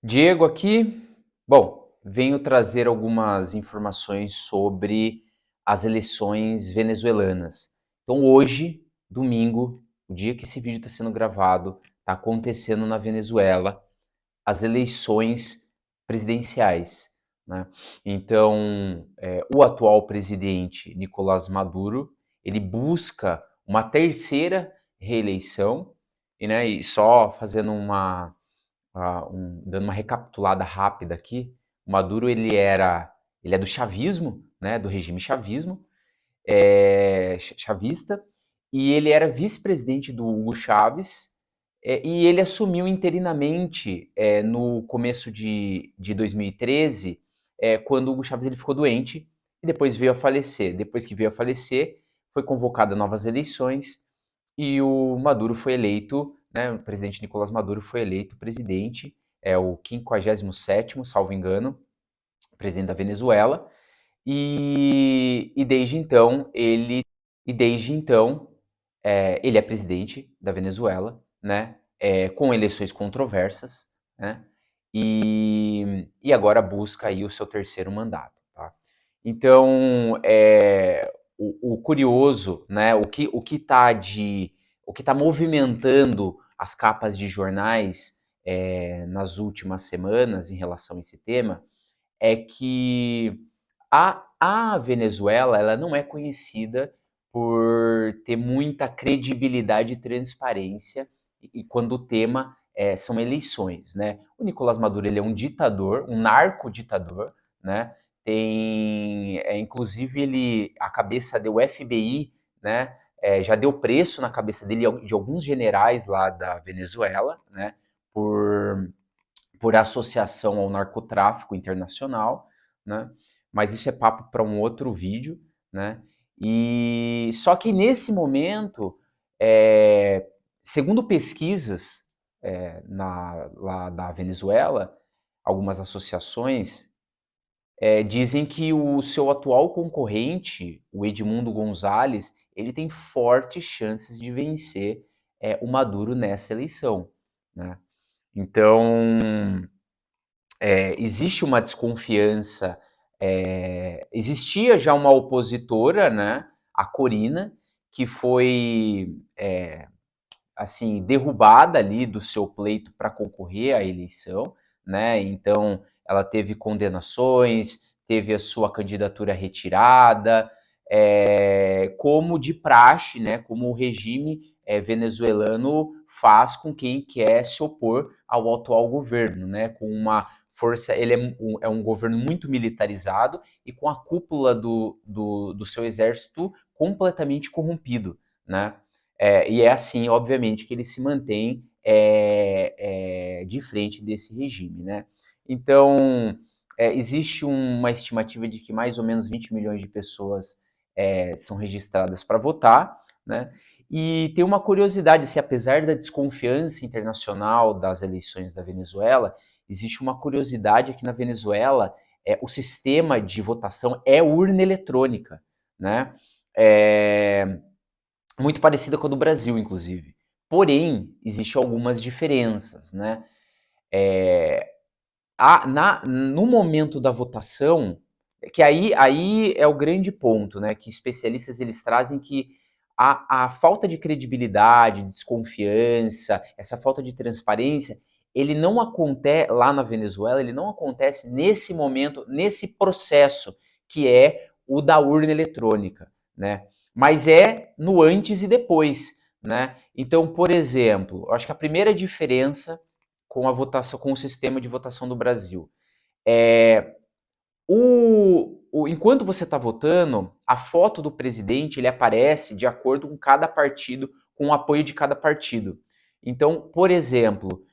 Diego aqui. Bom, venho trazer algumas informações sobre as eleições venezuelanas. Então, hoje, domingo, o dia que esse vídeo está sendo gravado, está acontecendo na Venezuela as eleições presidenciais, né? Então, o atual presidente Nicolás Maduro, ele busca uma terceira reeleição, e só fazendo dando uma recapitulada rápida aqui, o Maduro ele é do chavismo, né, do regime chavismo, chavista, e ele era vice-presidente do Hugo Chávez, e ele assumiu interinamente no começo de 2013, quando o Hugo Chávez ele ficou doente e depois veio a falecer. Depois que veio a falecer, foi convocada novas eleições e o Maduro foi eleito, né, o presidente Nicolás Maduro foi eleito presidente, é o 57º, salvo engano, presidente da Venezuela, e desde então ele é presidente da Venezuela, né, com eleições controversas, né, e agora busca aí o seu terceiro mandato, tá? Então, o curioso, né, o que está movimentando as capas de jornais nas últimas semanas em relação a esse tema é que a Venezuela ela não é conhecida por ter muita credibilidade e transparência e quando o tema são eleições, né? O Nicolás Maduro ele é um ditador, um narco-ditador, né? Inclusive a cabeça do FBI, né? Já deu preço na cabeça dele de alguns generais lá da Venezuela, né? Por por associação ao narcotráfico internacional, né? Mas isso é papo para um outro vídeo, né? E só que nesse momento, segundo pesquisas lá da Venezuela, algumas associações dizem que o seu atual concorrente, o Edmundo Gonzalez, ele tem fortes chances de vencer o Maduro nessa eleição, né? Então, existe uma desconfiança. Existia já uma opositora, né, a Corina, que foi assim derrubada ali do seu pleito para concorrer à eleição, né? Então ela teve condenações, teve a sua candidatura retirada, como de praxe, né? Como o regime venezuelano faz com quem quer se opor ao atual governo, né? Com uma força, ele é um governo muito militarizado e com a cúpula do seu exército completamente corrompido, né? E é assim, obviamente, que ele se mantém de frente desse regime, né? Então, existe uma estimativa de que mais ou menos 20 milhões de pessoas são registradas para votar, né? E tem uma curiosidade, assim, apesar da desconfiança internacional das eleições da Venezuela, existe uma curiosidade aqui na Venezuela, o sistema de votação é urna eletrônica, né? É, muito parecida com a do Brasil, inclusive. Porém, existem algumas diferenças, né? No momento da votação, que aí é o grande ponto, né? Que especialistas eles trazem que a falta de credibilidade, desconfiança, essa falta de transparência, ele não acontece lá na Venezuela, ele não acontece nesse momento, nesse processo que é o da urna eletrônica, né? Mas é no antes e depois, né? Então, por exemplo, eu acho que a primeira diferença com a votação, com o sistema de votação do Brasil. Enquanto você está votando, a foto do presidente ele aparece de acordo com cada partido, com o apoio de cada partido. Então, por exemplo,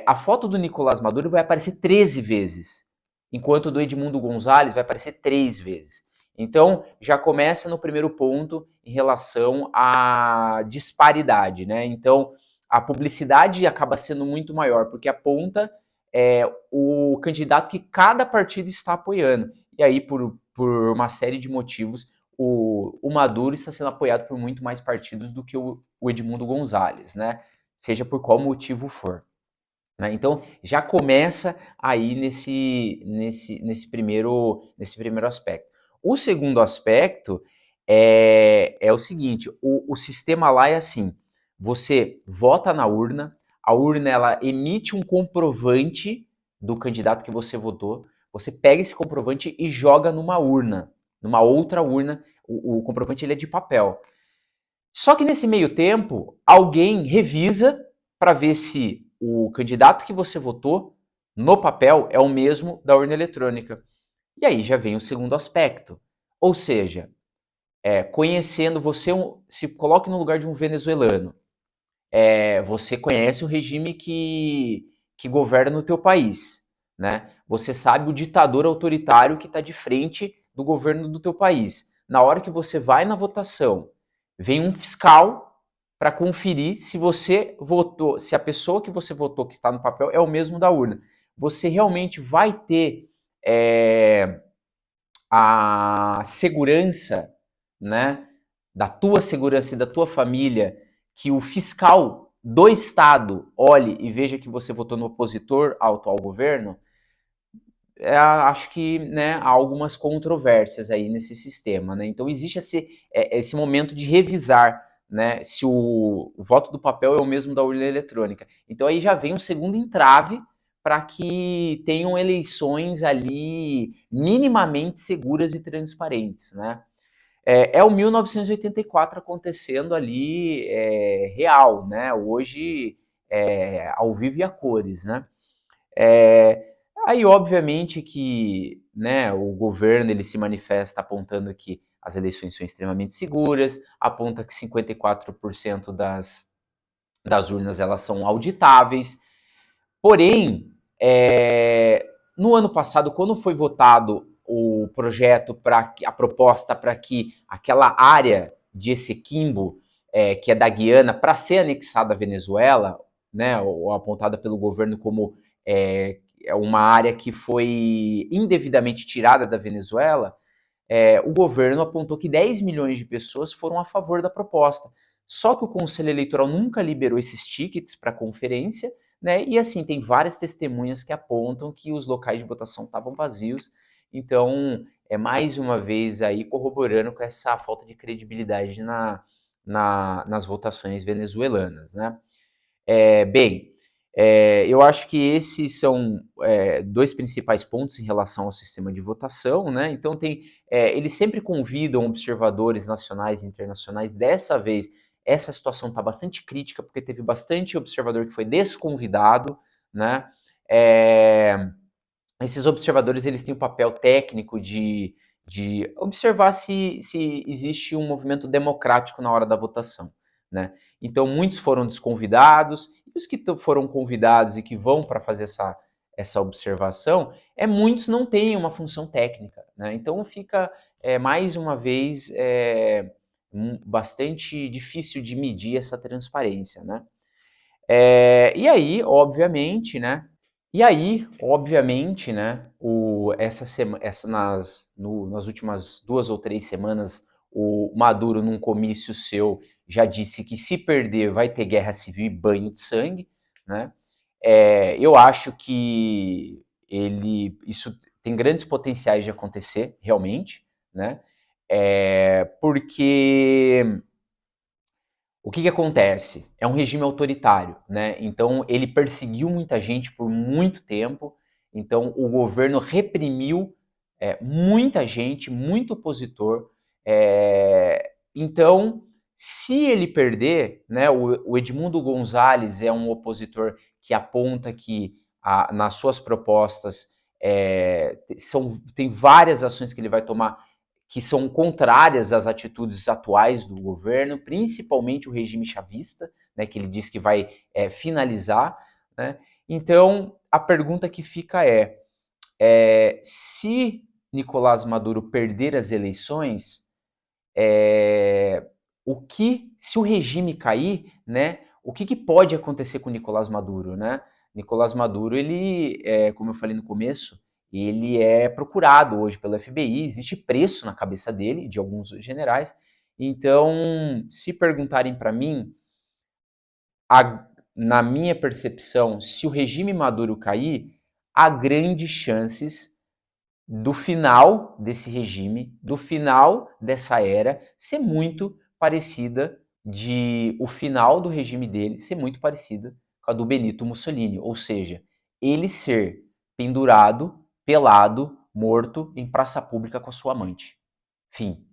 a foto do Nicolás Maduro vai aparecer 13 vezes, enquanto do Edmundo Gonzalez vai aparecer 3 vezes. Então, já começa no primeiro ponto em relação à disparidade, né? Então, a publicidade acaba sendo muito maior, porque aponta o candidato que cada partido está apoiando. E aí, por uma série de motivos, o Maduro está sendo apoiado por muito mais partidos do que o Edmundo Gonzalez, né? Seja por qual motivo for. né? Então já começa aí nesse primeiro aspecto. O segundo aspecto é o seguinte: o sistema lá é assim: você vota na urna, a urna ela emite um comprovante do candidato que você votou, você pega esse comprovante e joga numa urna, numa outra urna. O comprovante ele é de papel. Só que nesse meio tempo, alguém revisa para ver se o candidato que você votou no papel é o mesmo da urna eletrônica. E aí já vem o segundo aspecto. Ou seja, conhecendo você, se coloque no lugar de um venezuelano. Você conhece o regime que governa no teu país, né? Você sabe o ditador autoritário que está de frente do governo do teu país. Na hora que você vai na votação, vem um fiscal para conferir se você votou, se a pessoa que você votou que está no papel é o mesmo da urna. Você realmente vai ter é, a segurança, né, da tua segurança e da tua família, que o fiscal do Estado olhe e veja que você votou no opositor ao atual governo, acho que, né, há algumas controvérsias aí nesse sistema, né? Então existe esse momento de revisar, né, se o voto do papel é o mesmo da urna eletrônica. Então aí já vem um segundo entrave para que tenham eleições ali minimamente seguras e transparentes, né? É o 1984 acontecendo ali real, né? Hoje ao vivo e a cores, né? É, aí, obviamente, que, né, o governo ele se manifesta apontando que as eleições são extremamente seguras, aponta que 54% das urnas elas são auditáveis. Porém, no ano passado, quando foi votado o projeto para a proposta para que aquela área de Essequimbo, que é da Guiana, para ser anexada à Venezuela, né, ou apontada pelo governo como uma área que foi indevidamente tirada da Venezuela, o governo apontou que 10 milhões de pessoas foram a favor da proposta. Só que o Conselho Eleitoral nunca liberou esses tickets para conferência, né? E assim, tem várias testemunhas que apontam que os locais de votação estavam vazios. Então, é mais uma vez aí corroborando com essa falta de credibilidade nas votações venezuelanas, né? Bem, eu acho que esses são dois principais pontos em relação ao sistema de votação, né? Então eles sempre convidam observadores nacionais e internacionais. Dessa vez, essa situação está bastante crítica porque teve bastante observador que foi desconvidado, né? É, esses observadores eles têm o papel técnico de observar se existe um movimento democrático na hora da votação, né? Então muitos foram desconvidados e os que foram convidados e que vão para fazer essa observação, muitos não têm uma função técnica, né? Então fica mais uma vez bastante difícil de medir essa transparência, né? E aí, obviamente, né? E aí, obviamente, né? Nas últimas 2 ou 3 semanas, o Maduro, num comício seu, já disse que se perder vai ter guerra civil e banho de sangue, né? Eu acho que isso tem grandes potenciais de acontecer, realmente, né? Porque o que acontece? É um regime autoritário, né? Então ele perseguiu muita gente por muito tempo. Então o governo reprimiu muita gente, muito opositor. Então, se ele perder, né? O Edmundo Gonzalez é um opositor que aponta que nas suas propostas tem várias ações que ele vai tomar que são contrárias às atitudes atuais do governo, principalmente o regime chavista, né, que ele diz que vai finalizar. Né? Então, a pergunta que fica se Nicolás Maduro perder as eleições, se o regime cair, né, o que pode acontecer com Nicolás Maduro, né? Nicolás Maduro, ele, como eu falei no começo, ele é procurado hoje pelo FBI, existe preço na cabeça dele, de alguns generais. Então, se perguntarem para mim, na minha percepção, se o regime Maduro cair, há grandes chances do final desse regime, do final dessa era, ser muito parecida o final do regime dele ser muito parecida com a do Benito Mussolini, ou seja, ele ser pendurado, pelado, morto em praça pública com a sua amante. Fim.